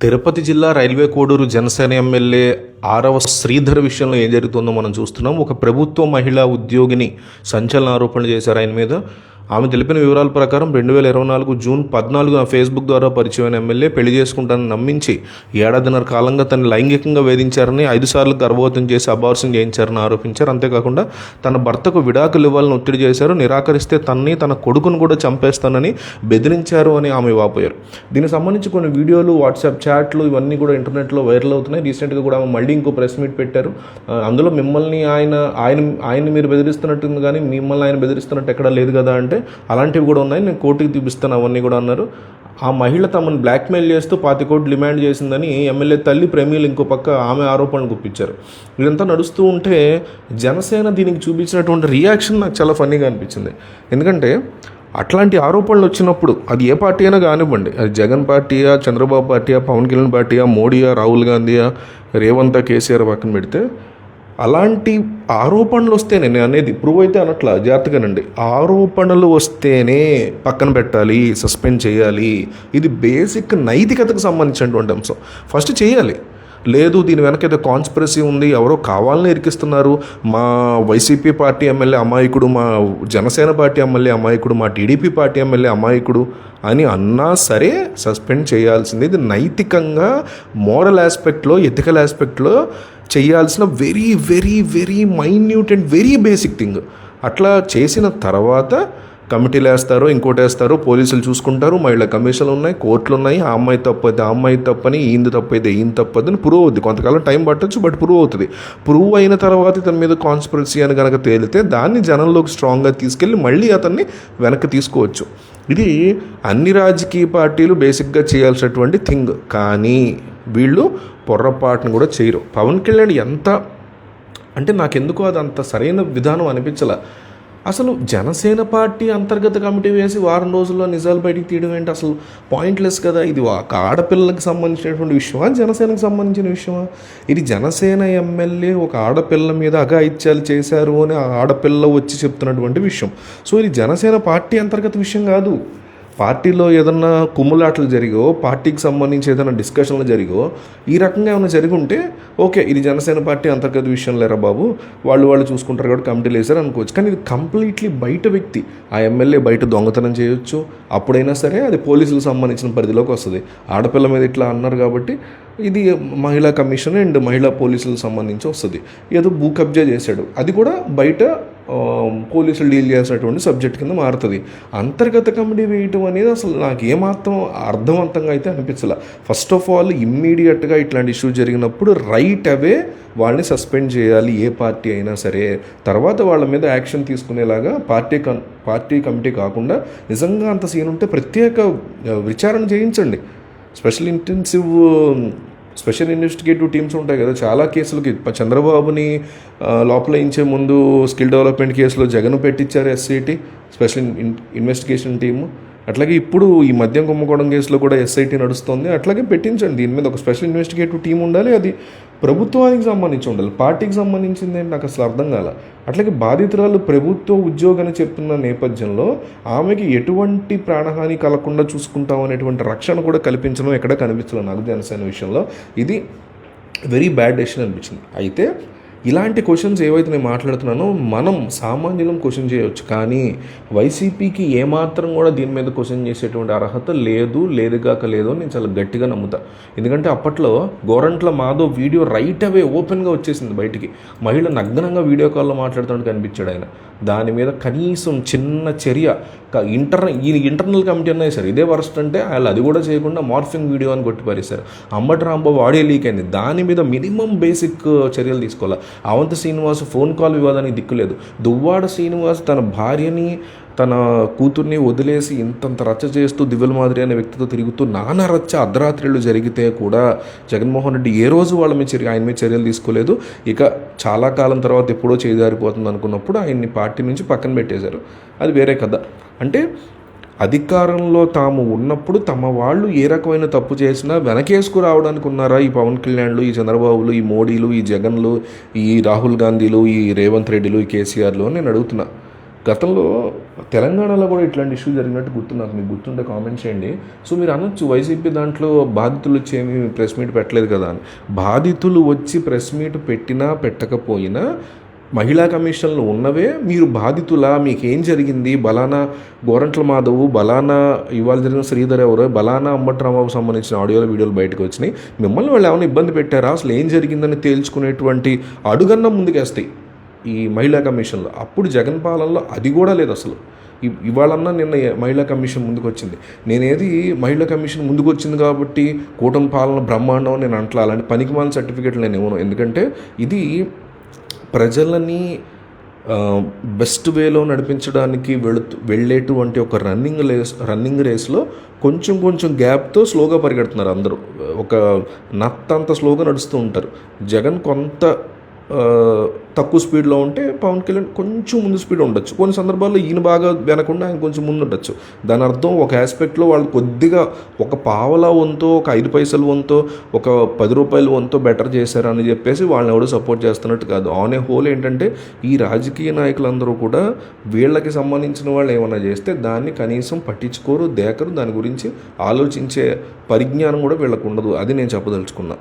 తిరుపతి జిల్లా railway Koduru Janasena MLA ఆరవ శ్రీధర్ విషయంలో ఏం జరుగుతుందో మనం చూస్తున్నాం. ఒక ప్రభుత్వ మహిళా ఉద్యోగిని సంచలన ఆరోపణలు చేశారు ఆయన మీద. ఆమె తెలిపిన వివరాల ప్రకారం 2024 జూన్ 14 ఫేస్బుక్ ద్వారా పరిచయమైన ఎమ్మెల్యే పెళ్లి చేసుకుంటానని నమ్మించి ఏడాదిన్నర కాలంగా తనని లైంగికంగా వేధించారని, 5 సార్లు గర్భవతం చేసి అబార్షన్ చేయించారని ఆరోపించారు. అంతేకాకుండా తన భర్తకు విడాకులు ఇవ్వాలని ఒత్తిడి చేశారు. నిరాకరిస్తే తనని తన కొడుకును కూడా చంపేస్తానని బెదిరించారు అని ఆమె వాపోయారు. దీనికి సంబంధించి కొన్ని వీడియోలు, వాట్సాప్ చాట్లు ఇవన్నీ కూడా ఇంటర్నెట్లో వైరల్ అవుతున్నాయి. రీసెంట్గా కూడా ఆమె మళ్ళీ ఇంకో ప్రెస్ మీట్ పెట్టారు. అందులో మిమ్మల్ని ఆయన మీరు బెదిరిస్తున్నట్టుంది, కానీ మిమ్మల్ని ఆయన బెదిరిస్తున్నట్టు ఎక్కడా లేదు కదా అంటే, అలాంటివి కూడా ఉన్నాయి, నేను కోర్టుకి చూపిస్తాను అవన్నీ కూడా అన్నారు. ఆ మహిళ తమను బ్లాక్మెయిల్ చేస్తూ 20 కోట్లు డిమాండ్ చేసిందని ఎమ్మెల్యే తల్లి ప్రేమీలు ఇంకో పక్క ఆమె ఆరోపణలు గుప్పించారు. ఇదంతా నడుస్తూ ఉంటే జనసేన దీనికి చూపించినటువంటి రియాక్షన్ నాకు చాలా ఫన్నీగా అనిపించింది. ఎందుకంటే అట్లాంటి ఆరోపణలు వచ్చినప్పుడు అది ఏ పార్టీ అయినా కానివ్వండి, అది జగన్ పార్టీయా, చంద్రబాబు పార్టీయా, పవన్ కళ్యాణ్ పార్టీయా, మోడీయా, రాహుల్ గాంధీయా, రేవంత్, కేసీఆర్ పక్కన పెడితే, అలాంటి ఆరోపణలు వస్తేనే, నేను అనేది ప్రూవ్ అయితే అనట్లా, జాగ్రత్తగానండి, ఆరోపణలు వస్తేనే పక్కన పెట్టాలి, సస్పెండ్ చేయాలి. ఇది బేసిక్ నైతికతకు సంబంధించినటువంటి అంశం. ఫస్ట్ చేయాలి. లేదు దీని వెనక ఏదో కాన్స్పిరసీ ఉంది, ఎవరో కావాలని ఇరికిస్తున్నారు, మా వైసీపీ పార్టీ ఎమ్మెల్యే అమాయకుడు, మా జనసేన పార్టీ ఎమ్మెల్యే అమాయకుడు, మా టీడీపీ పార్టీ ఎమ్మెల్యే అమాయకుడు అని అన్నా సరే సస్పెండ్ చేయాల్సింది. ఇది నైతికంగా, మోరల్ ఆస్పెక్ట్లో, ఎథికల్ ఆస్పెక్ట్లో చేయాల్సిన very very very minute and very basic thing. అట్లా చేసిన తర్వాత కమిటీలు వేస్తారో ఇంకోటి వేస్తారో, పోలీసులు చూసుకుంటారు, మహిళా కమిషన్లు ఉన్నాయి, కోర్టులు ఉన్నాయి. ఆ అమ్మాయి తప్పు అయితే ఆ అమ్మాయి తప్పని, ఈయన తప్పు అయితే ఈయన తప్పదని ప్రూవ్ అవుద్ది. కొంతకాలం టైం పట్టచ్చు, బట్ ప్రూవ్ అవుతుంది. ప్రూవ్ అయిన తర్వాత ఇతని మీద కాన్స్పిరసీ అని కనుక తేలితే దాన్ని జనంలోకి స్ట్రాంగ్గా తీసుకెళ్ళి మళ్ళీ అతన్ని వెనక్కి తీసుకోవచ్చు. ఇది అన్ని రాజకీయ పార్టీలు బేసిక్గా చేయాల్సినటువంటి థింగ్. కానీ వీళ్ళు పొర్రపాటును కూడా చేయరు. పవన్ కళ్యాణ్ ఎంత అంటే నాకెందుకో అది అంత సరైన విధానం అనిపించలే. అసలు జనసేన పార్టీ అంతర్గత కమిటీ వేసి వారం రోజుల్లో నిజాలు బయటికి తీయడం ఏంటి? అసలు పాయింట్లెస్ కదా. ఇది ఒక ఆడపిల్లలకు సంబంధించినటువంటి విషయమా, జనసేనకు సంబంధించిన విషయమా? ఇది జనసేన ఎమ్మెల్యే ఒక ఆడపిల్ల మీద అఘాయిత్యాలు చేశారు అని ఆ ఆడపిల్ల వచ్చి చెప్తున్నటువంటి విషయం. సో ఇది జనసేన పార్టీ అంతర్గత విషయం కాదు. పార్టీలో ఏదన్నా కుమ్ములాటలు జరిగో, పార్టీకి సంబంధించి ఏదైనా డిస్కషన్లు జరిగో, ఈ రకంగా ఏమైనా జరిగి ఉంటే ఓకే, ఇది జనసేన పార్టీ అంతర్గత విషయం లేరా బాబు, వాళ్ళు చూసుకుంటారు కాబట్టి కమిటీలు వేశారు అనుకోవచ్చు. కానీ ఇది కంప్లీట్లీ బయట వ్యక్తి. ఆ ఎమ్మెల్యే బయట దొంగతనం చేయొచ్చు, అప్పుడైనా సరే అది పోలీసులకు సంబంధించిన పరిధిలోకి వస్తుంది. ఆడపిల్ల మీద ఇట్లా అన్నారు కాబట్టి ఇది మహిళా కమిషన్ అండ్ మహిళా పోలీసులకు సంబంధించి వస్తుంది. ఏదో భూ కబ్జా చేశాడు, అది కూడా బయట పోలీసులు డీల్ చేసినటువంటి సబ్జెక్ట్ కింద మారుతుంది. అంతర్గత కమిటీ వేయటం అనేది అసలు నాకు ఏమాత్రం అర్థవంతంగా అయితే అనిపించలే. ఫస్ట్ ఆఫ్ ఆల్ ఇమ్మీడియట్గా ఇట్లాంటి ఇష్యూ జరిగినప్పుడు రైట్ అవే వాళ్ళని సస్పెండ్ చేయాలి, ఏ పార్టీ అయినా సరే. తర్వాత వాళ్ళ మీద యాక్షన్ తీసుకునేలాగా పార్టీ కమిటీ కాకుండా నిజంగా అంత సీన్ ఉంటే ప్రత్యేక విచారణ చేయించండి. స్పెషల్ ఇన్వెస్టిగేటివ్ టీమ్స్ ఉంటాయి కదా, చాలా కేసులకి. చంద్రబాబుని లోపలించే ముందు స్కిల్ డెవలప్మెంట్ కేసులో జగన్ పెట్టించారు ఎస్ఐటి, స్పెషల్ ఇన్వెస్టిగేషన్ టీము. అట్లాగే ఇప్పుడు ఈ మద్యం కుంభకోణం కేసులో కూడా ఎస్ఐటి నడుస్తుంది. అట్లాగే పెట్టించండి. దీని మీద ఒక స్పెషల్ ఇన్వెస్టిగేటివ్ టీం ఉండాలి. అది ప్రభుత్వానికి సంబంధించి ఉండాలి, పార్టీకి సంబంధించింది ఏంటి నాకు అసలు అర్థం కాల. అట్లాగే బాధితురాలు ప్రభుత్వ ఉద్యోగాన్ని చెప్తున్న నేపథ్యంలో ఆమెకి ఎటువంటి ప్రాణహాని కలగకుండా చూసుకుంటాం అనేటువంటి రక్షణ కూడా కల్పించడం ఎక్కడ కనిపించలేదు నాకు జనసేన విషయంలో. ఇది వెరీ బ్యాడ్ డెసిషన్ అనిపించింది. అయితే ఇలాంటి క్వశ్చన్స్ ఏవైతే నేను మాట్లాడుతున్నానో మనం సామాన్యులం క్వశ్చన్ చేయవచ్చు, కానీ వైసీపీకి ఏమాత్రం కూడా దీని మీద క్వశ్చన్ చేసేటువంటి అర్హత లేదు అని నేను చాలా గట్టిగా నమ్ముతా. ఎందుకంటే అప్పట్లో Gorantla Madhav video right away ఓపెన్గా వచ్చేసింది బయటికి. మహిళ నగ్నంగా వీడియో కాల్లో మాట్లాడుతున్నట్టు కనిపించాడు ఆయన. దాని మీద కనీసం చిన్న చర్య ఇంటర్నల్ కమిటీ అన్నా వేశారు. ఇదే వరస్ట్ అంటే వాళ్ళు అది కూడా చేయకుండా మార్ఫింగ్ వీడియో అని కొట్టిపారేశారు. అంబటి రాంబాబు ఆడియో లీక్ అయింది, దాని మీద మినిమం బేసిక్ చర్యలు తీసుకోవాలి. అవంతి శ్రీనివాస్ ఫోన్ కాల్ వివాదానికి దిక్కులేదు. దువ్వాడ శ్రీనివాస్ తన భార్యని, తన కూతుర్ని వదిలేసి ఇంతంత రచ్చ చేస్తూ దివ్యల మాదిరి అనే వ్యక్తితో తిరుగుతూ నానా రచ్చ అర్ధరాత్రులు జరిగితే కూడా జగన్మోహన్ రెడ్డి ఏ రోజు ఆయన మీద చర్యలు తీసుకోలేదు. ఇక చాలా కాలం తర్వాత ఎప్పుడో చేదారిపోతుంది అనుకున్నప్పుడు ఆయన్ని పార్టీ నుంచి పక్కన పెట్టేశారు. అది వేరే కథ. అంటే అధికారంలో తాము ఉన్నప్పుడు తమ వాళ్ళు ఏ రకమైన తప్పు చేసినా వెనకేసుకు రావడానికి ఉన్నారా ఈ పవన్ కళ్యాణ్లు, ఈ చంద్రబాబులు, ఈ మోడీలు, ఈ జగన్లు, ఈ రాహుల్ గాంధీలు, ఈ రేవంత్ రెడ్డిలు, ఈ కేసీఆర్లు అని నేను అడుగుతున్నా. గతంలో తెలంగాణలో కూడా ఇట్లాంటి ఇష్యూ జరిగినట్టు గుర్తు, నాకు మీకు గుర్తుంటే కామెంట్ చేయండి. సో మీరు అనొచ్చు వైసీపీ దాంట్లో బాధితులు వచ్చి ఏమి ప్రెస్ మీట్ పెట్టలేదు కదా అని. బాధితులు వచ్చి ప్రెస్ మీట్ పెట్టినా పెట్టకపోయినా మహిళా కమిషన్లు ఉన్నవే మీరు బాధితులా, మీకేం జరిగింది, బలానా గోరంట్ల మాధవ్, బలానా ఇవాళ జరిగిన శ్రీధర్ ఎవరో, బలానా అంబట్రామాకు సంబంధించిన ఆడియోలు వీడియోలు బయటకు వచ్చినాయి, మిమ్మల్ని వాళ్ళు ఏమైనా ఇబ్బంది పెట్టారా, అసలు ఏం జరిగిందని తేల్చుకునేటువంటి అడుగన్నా ముందుకేస్తాయి ఈ మహిళా కమిషన్లో. అప్పుడు జగన్ పాలనలో అది కూడా లేదు అసలు. ఇవాళన్నా నిన్న మహిళా కమిషన్ ముందుకు వచ్చింది. నేనేది మహిళా కమిషన్ ముందుకు వచ్చింది కాబట్టి కూటమి పాలన బ్రహ్మాండం నేను అంటలా, అలాంటి పనికిమాలిన సర్టిఫికేట్లు నేను ఇవ్వను. ఎందుకంటే ఇది ప్రజలని బెస్ట్ వేలో నడిపించడానికి వెళ్ళేటువంటి ఒక రన్నింగ్ రేస్లో కొంచెం గ్యాప్తో స్లోగా పరిగెడుతున్నారు అందరూ. ఒక నత్తంత స్లోగా నడుస్తూ ఉంటారు. జగన్ కొంత తక్కువ స్పీడ్లో ఉంటే పవన్ కళ్యాణ్ కొంచెం ముందు స్పీడ్ ఉండొచ్చు. కొన్ని సందర్భాల్లో ఈయన బాగా వెనకుండా ఆయన కొంచెం ముందు ఉండొచ్చు. దాని అర్థం ఒక ఆస్పెక్ట్లో వాళ్ళు కొద్దిగా ఒక పావలా వంతో, ఒక 5 పైసలు వంతో, ఒక 10 రూపాయల వంతో బెటర్ చేశారని చెప్పేసి వాళ్ళని ఎవడో సపోర్ట్ చేస్తున్నట్టు కాదు. ఆన్ ఏ హోల్ ఏంటంటే ఈ రాజకీయ నాయకులందరూ కూడా వీళ్ళకి సంబంధించిన వాళ్ళు ఏమైనా చేస్తే దాన్ని కనీసం పట్టించుకోరు, దేకరు, దాని గురించి ఆలోచించే పరిజ్ఞానం కూడా వీళ్ళకు ఉండదు. అది నేను చెప్పదలుచుకున్నా.